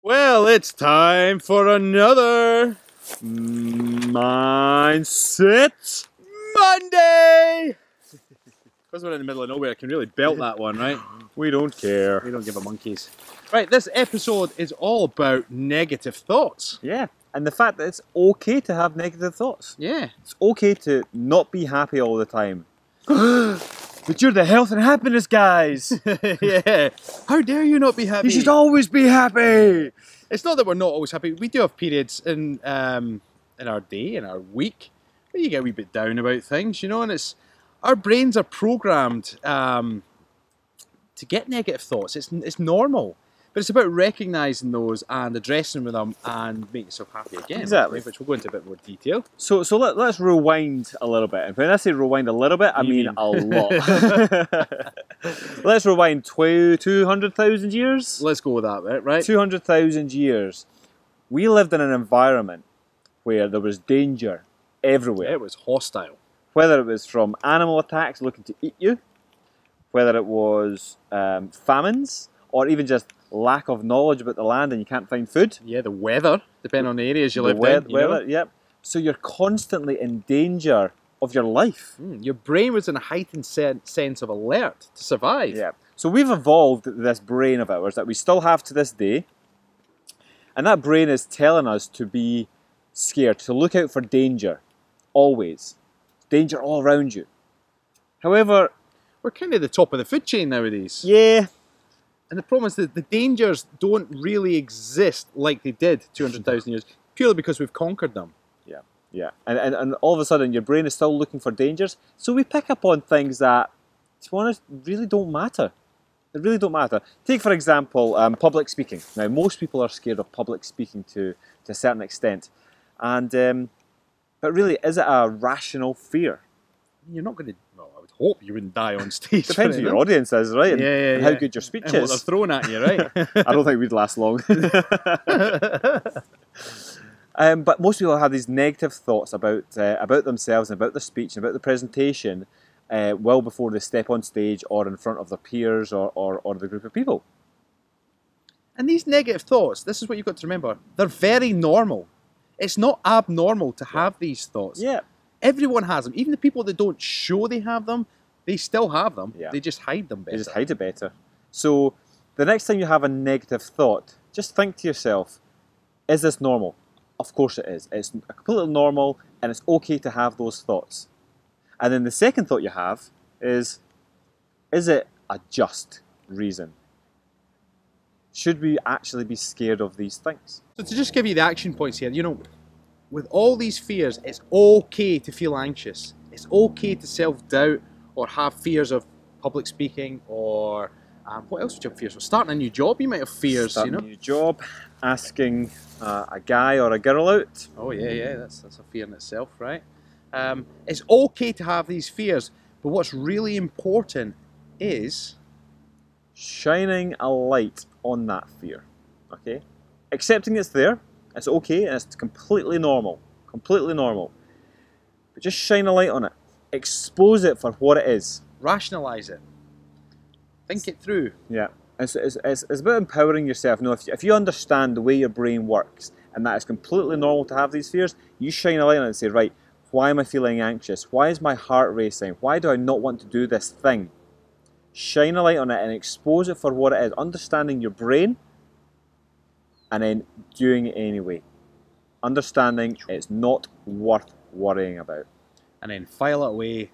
Well, it's time for another Mindset Monday! Because we're in the middle of nowhere, I can really belt that one, right? We don't care. We don't give a monkeys. Right, this episode is all about negative thoughts. Yeah, and the fact that it's okay to have negative thoughts. Yeah. It's okay to not be happy all the time. But you're the health and happiness guys! Yeah. How dare you not be happy? You should always be happy! It's not that we're not always happy. We do have periods in our day, in our week, where you get a wee bit down about things, you know, and it's our brains are programmed to get negative thoughts. It's normal. But it's about recognising those and addressing with them and making yourself happy again. Exactly. Which we'll go into a bit more detail. So let's rewind a little bit. And when I say rewind a little bit, I mean a lot. Let's rewind 200,000 years? Let's go with that bit, right? 200,000 years. We lived in an environment where there was danger everywhere. It was hostile. Whether it was from animal attacks looking to eat you, whether it was famines, or even just lack of knowledge about the land and you can't find food. Yeah, the weather, depending on the areas you lived in. Weather, yep. So you're constantly in danger of your life. Your brain was in a heightened sense of alert to survive. Yeah. So we've evolved this brain of ours that we still have to this day. And that brain is telling us to be scared, to look out for danger, always. Danger all around you. However, we're kind of the top of the food chain nowadays. Yeah. And the problem is that the dangers don't really exist like they did 200,000 years, purely because we've conquered them. Yeah, yeah. And all of a sudden your brain is still looking for dangers, so we pick up on things that, to be honest, really don't matter. They really don't matter. Take, for example, public speaking. Now, most people are scared of public speaking to a certain extent. And but really, is it a rational fear? You're not going to... Well, I would hope you wouldn't die on stage. Depends who your audience is, right? And, and how good your speech and is. what they're throwing at you, right? I don't think we'd last long. But most people have these negative thoughts about themselves, and about the speech, and about the presentation, well before they step on stage or in front of their peers or the group of people. And these negative thoughts, this is what you've got to remember, they're very normal. It's not abnormal to have these thoughts. Yeah. Everyone has them. Even the people that don't show they have them, they still have them. Yeah. They just hide them better. They just hide it better. So the next time you have a negative thought, just think to yourself, is this normal? Of course it is. It's completely normal and it's okay to have those thoughts. And then the second thought you have is it a just reason? Should we actually be scared of these things? So to just give you the action points here, you know, with all these fears, it's okay to feel anxious. It's okay to self-doubt or have fears of public speaking or what else would you have fears of? Starting a new job, you might have fears, Starting you know? a new job, asking a guy or a girl out. Oh yeah, that's a fear in itself, right? It's okay to have these fears, but what's really important is shining a light on that fear, okay? Accepting it's there, it's okay, and it's completely normal, But just shine a light on it. Expose it for what it is. Rationalise it. Think it through. Yeah, it's about empowering yourself. You know, if you understand the way your brain works, and that it's completely normal to have these fears, you shine a light on it and say, right, why am I feeling anxious? Why is my heart racing? Why do I not want to do this thing? Shine a light on it and expose it for what it is. Understanding your brain, and then doing it anyway. Understanding it's not worth worrying about. And then file it away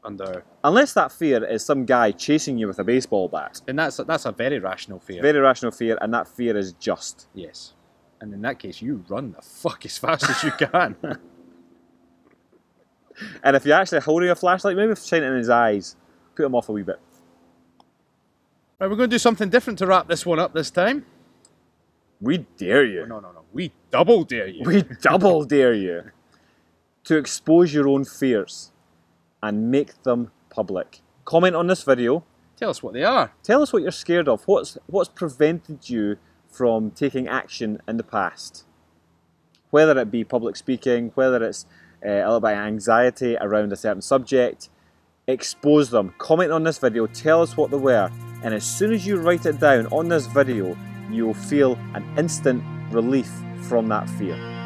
under... Unless that fear is some guy chasing you with a baseball bat. And that's a very rational fear. Very rational fear, and that fear is just. Yes. And in that case, you run the fuck as fast as you can. And if you're actually holding a flashlight, maybe shine it in his eyes. Put him off a wee bit. Right, we're going to do something different to wrap this one up this time. We dare you. No. We double dare you. We double dare you to expose your own fears and make them public. Comment on this video. Tell us what they are. Tell us what you're scared of. What's prevented you from taking action in the past? Whether it be public speaking, whether it's a little bit of anxiety around a certain subject, expose them. Comment on this video. Tell us what they were. And as soon as you write it down on this video, you will feel an instant relief from that fear.